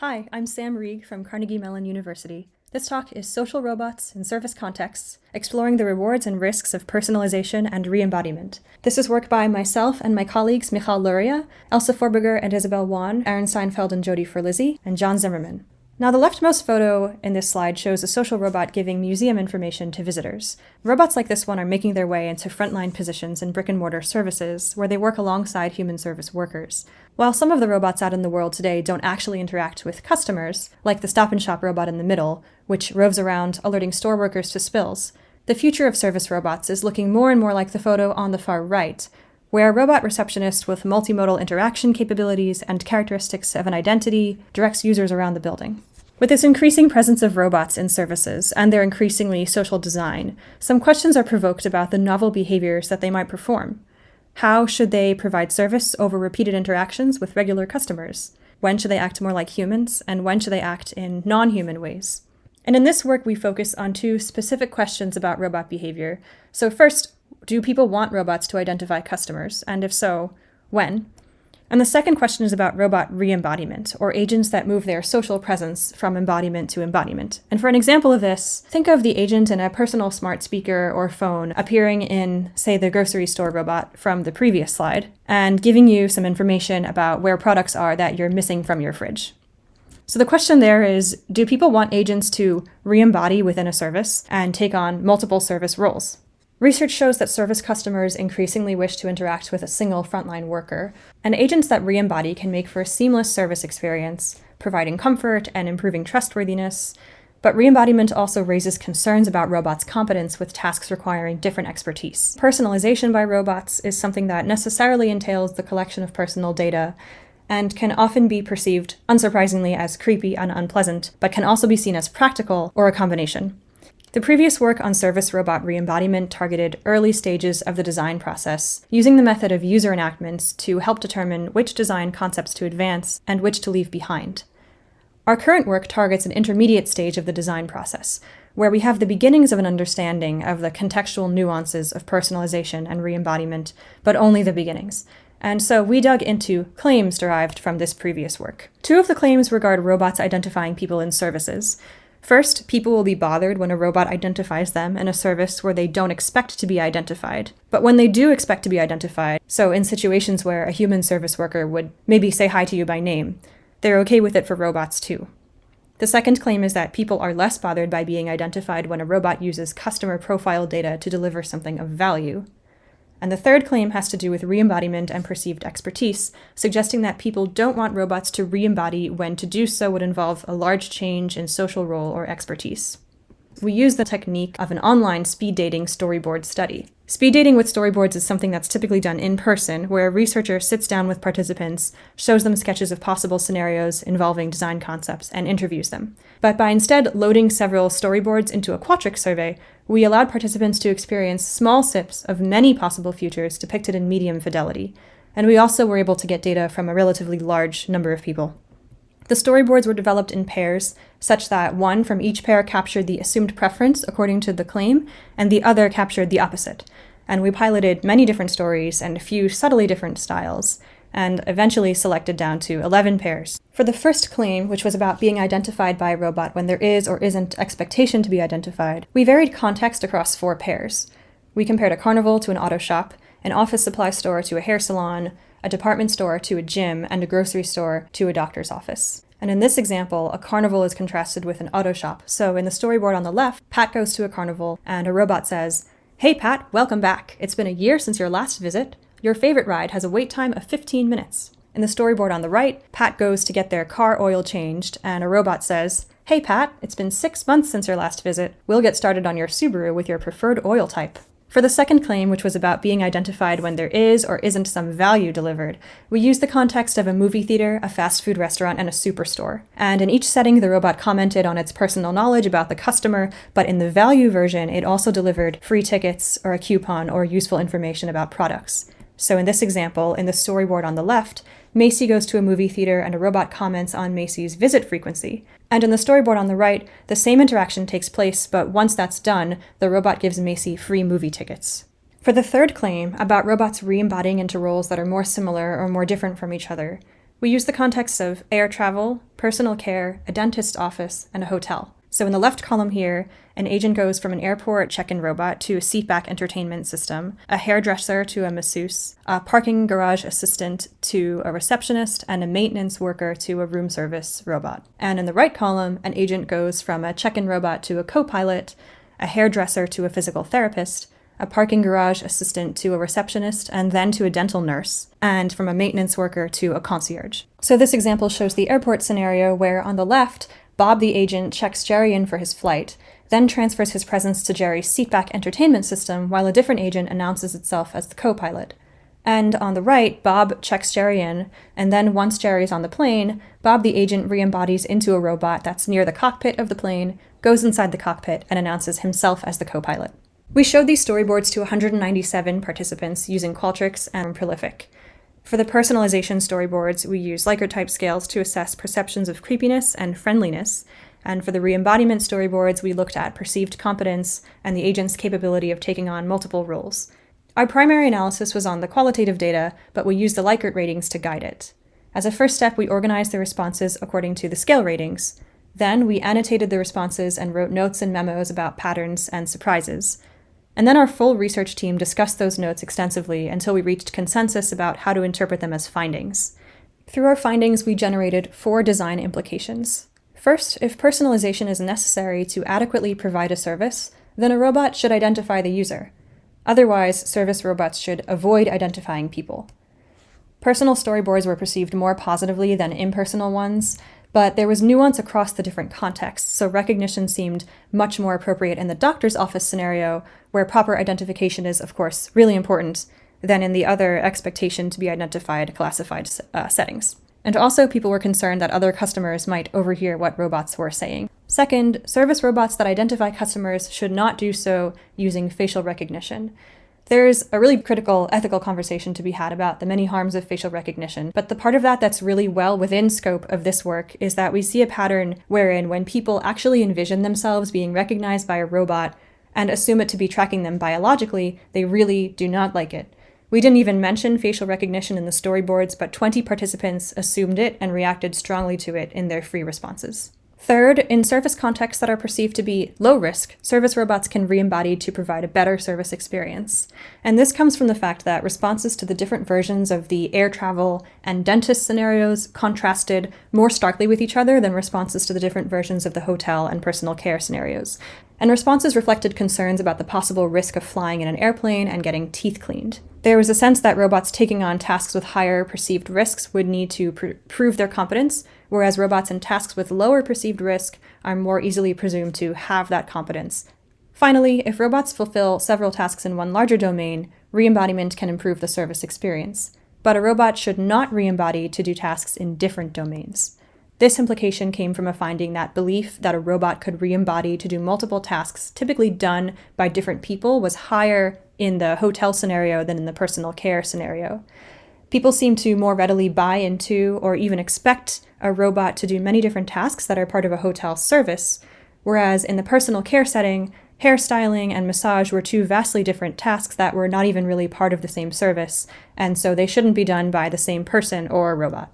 Hi, I'm Sam Reig from Carnegie Mellon University. This talk is Social Robots in Service Contexts, exploring the rewards and risks of personalization and re-embodiment. This is work by myself and my colleagues Michal, Luria, Elsa Forberger and Isabel, Aaron Steinfeld and Jodi Forlizzi, and John Zimmerman. Now, the leftmost photo in this slide shows a social robot giving museum information to visitors. Robots like this one are making their way into frontline positions in brick-and-mortar services, where they work alongside human service workers. While some of the robots out in the world today don't actually interact with customers, like the Stop and Shop robot in the middle, which roves around alerting store workers to spills, the future of service robots is looking more and more like the photo on the far right, where a robot receptionist with multimodal interaction capabilities and characteristics of an identity directs users around the building. With this increasing presence of robots in services and their increasingly social design, some questions are provoked about the novel behaviors that they might perform. How should they provide service over repeated interactions with regular customers? When should they act more like humans, and when should they act in non-human ways? And in this work, we focus on two specific questions about robot behavior. So first, do people want robots to identify customers? And if so, when? And the second question is about robot re-embodiment, or agents that move their social presence from embodiment to embodiment. And for an example of this, think of the agent in a personal smart speaker or phone appearing in, say, the grocery store robot from the previous slide, and giving you some information about where products are that you're missing from your fridge. So the question there is, do people want agents to re-embody within a service and take on multiple service roles? Research shows that service customers increasingly wish to interact with a single frontline worker, and agents that re-embody can make for a seamless service experience, providing comfort and improving trustworthiness. But re-embodiment also raises concerns about robots' competence with tasks requiring different expertise. Personalization by robots is something that necessarily entails the collection of personal data and can often be perceived, unsurprisingly, as creepy and unpleasant, but can also be seen as practical or a combination. The previous work on service robot re-embodiment targeted early stages of the design process, using the method of user enactments to help determine which design concepts to advance and which to leave behind. Our current work targets an intermediate stage of the design process, where we have the beginnings of an understanding of the contextual nuances of personalization and re-embodiment, but only the beginnings. And so we dug into claims derived from this previous work. Two of the claims regard robots identifying people in services. First, people will be bothered when a robot identifies them in a service where they don't expect to be identified. But when they do expect to be identified, so in situations where a human service worker would maybe say hi to you by name, they're okay with it for robots too. The second claim is that people are less bothered by being identified when a robot uses customer profile data to deliver something of value. And the third claim has to do with re-embodiment and perceived expertise, suggesting that people don't want robots to re-embody when to do so would involve a large change in social role or expertise. We use the technique of an online speed dating storyboard study. Speed dating with storyboards is something that's typically done in person, where a researcher sits down with participants, shows them sketches of possible scenarios involving design concepts, and interviews them. But by instead loading several storyboards into a Qualtrics survey, we allowed participants to experience small sips of many possible futures depicted in medium fidelity. And we also were able to get data from a relatively large number of people. The storyboards were developed in pairs, such that one from each pair captured the assumed preference according to the claim, and the other captured the opposite. And we piloted many different stories and a few subtly different styles, and eventually selected down to 11 pairs. For the first claim, which was about being identified by a robot when there is or isn't expectation to be identified, we varied context across 4 pairs. We compared a carnival to an auto shop, an office supply store to a hair salon, a department store to a gym, and a grocery store to a doctor's office. And in this example, a carnival is contrasted with an auto shop. So in the storyboard on the left, Pat goes to a carnival, and a robot says, "Hey Pat, welcome back. It's been a year since your last visit. Your favorite ride has a wait time of 15 minutes. In the storyboard on the right, Pat goes to get their car oil changed, and a robot says, "Hey Pat, it's been 6 months since your last visit. We'll get started on your Subaru with your preferred oil type." For the second claim, which was about being identified when there is or isn't some value delivered, we used the context of a movie theater, a fast food restaurant, and a superstore. And in each setting, the robot commented on its personal knowledge about the customer, but in the value version, it also delivered free tickets or a coupon or useful information about products. So in this example, in the storyboard on the left, Macy goes to a movie theater and a robot comments on Macy's visit frequency. And in the storyboard on the right, the same interaction takes place, but once that's done, the robot gives Macy free movie tickets. For the third claim, about robots re-embodying into roles that are more similar or more different from each other, we use the context of air travel, personal care, a dentist's office, and a hotel. So in the left column here, an agent goes from an airport check-in robot to a seatback entertainment system, a hairdresser to a masseuse, a parking garage assistant to a receptionist, and a maintenance worker to a room service robot. And in the right column, an agent goes from a check-in robot to a co-pilot, a hairdresser to a physical therapist, a parking garage assistant to a receptionist, and then to a dental nurse, and from a maintenance worker to a concierge. So this example shows the airport scenario where on the left, Bob the agent checks Jerry in for his flight, then transfers his presence to Jerry's seatback entertainment system while a different agent announces itself as the co-pilot. And on the right, Bob checks Jerry in, and then once Jerry's on the plane, Bob the agent re-embodies into a robot that's near the cockpit of the plane, goes inside the cockpit, and announces himself as the co-pilot. We showed these storyboards to 197 participants using Qualtrics and Prolific. For the personalization storyboards, we use Likert type scales to assess perceptions of creepiness and friendliness, and for the re-embodiment storyboards, we looked at perceived competence and the agent's capability of taking on multiple roles. Our primary analysis was on the qualitative data, but we used the Likert ratings to guide it. As a first step, we organized the responses according to the scale ratings. Then we annotated the responses and wrote notes and memos about patterns and surprises. And then our full research team discussed those notes extensively until we reached consensus about how to interpret them as findings. Through our findings, we generated 4 design implications. First, if personalization is necessary to adequately provide a service, then a robot should identify the user. Otherwise, service robots should avoid identifying people. Personal storyboards were perceived more positively than impersonal ones, but there was nuance across the different contexts, so recognition seemed much more appropriate in the doctor's office scenario, where proper identification is, of course, really important, than in the other expectation to be identified classified settings. And also, people were concerned that other customers might overhear what robots were saying. Second, service robots that identify customers should not do so using facial recognition. There's a really critical ethical conversation to be had about the many harms of facial recognition, but the part of that that's really well within scope of this work is that we see a pattern wherein when people actually envision themselves being recognized by a robot and assume it to be tracking them biologically, they really do not like it. We didn't even mention facial recognition in the storyboards, but 20 participants assumed it and reacted strongly to it in their free responses. Third, in service contexts that are perceived to be low risk, service robots can re-embody to provide a better service experience. And this comes from the fact that responses to the different versions of the air travel and dentist scenarios contrasted more starkly with each other than responses to the different versions of the hotel and personal care scenarios. And responses reflected concerns about the possible risk of flying in an airplane and getting teeth cleaned. There was a sense that robots taking on tasks with higher perceived risks would need to prove their competence, whereas robots in tasks with lower perceived risk are more easily presumed to have that competence. Finally, if robots fulfill several tasks in one larger domain, re-embodiment can improve the service experience. But a robot should not re-embody to do tasks in different domains. This implication came from a finding that belief that a robot could re-embody to do multiple tasks typically done by different people was higher in the hotel scenario than in the personal care scenario. People seem to more readily buy into or even expect a robot to do many different tasks that are part of a hotel service, whereas in the personal care setting, hairstyling and massage were 2 vastly different tasks that were not even really part of the same service, and so they shouldn't be done by the same person or a robot.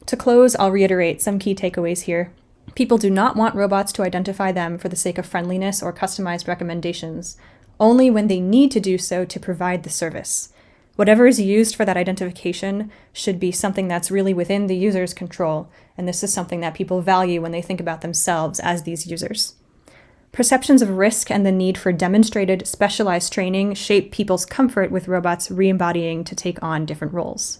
To close, I'll reiterate some key takeaways here. People do not want robots to identify them for the sake of friendliness or customized recommendations, only when they need to do so to provide the service. Whatever is used for that identification should be something that's really within the user's control, and this is something that people value when they think about themselves as these users. Perceptions of risk and the need for demonstrated, specialized training shape people's comfort with robots re-embodying to take on different roles.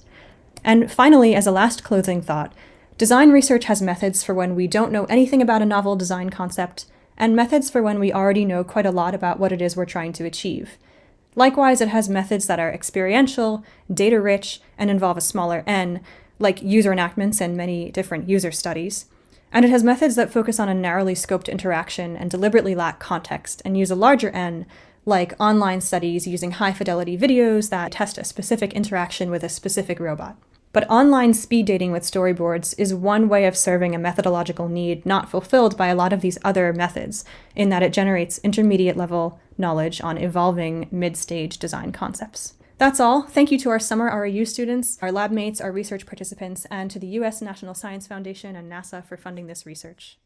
And finally, as a last closing thought, design research has methods for when we don't know anything about a novel design concept, and methods for when we already know quite a lot about what it is we're trying to achieve. Likewise, it has methods that are experiential, data-rich, and involve a smaller n, like user enactments and many different user studies. And it has methods that focus on a narrowly scoped interaction and deliberately lack context and use a larger n, like online studies using high-fidelity videos that test a specific interaction with a specific robot. But online speed dating with storyboards is one way of serving a methodological need not fulfilled by a lot of these other methods, in that it generates intermediate-level knowledge on evolving mid-stage design concepts. That's all. Thank you to our summer RAU students, our lab mates, our research participants, and to the U.S. National Science Foundation and NASA for funding this research.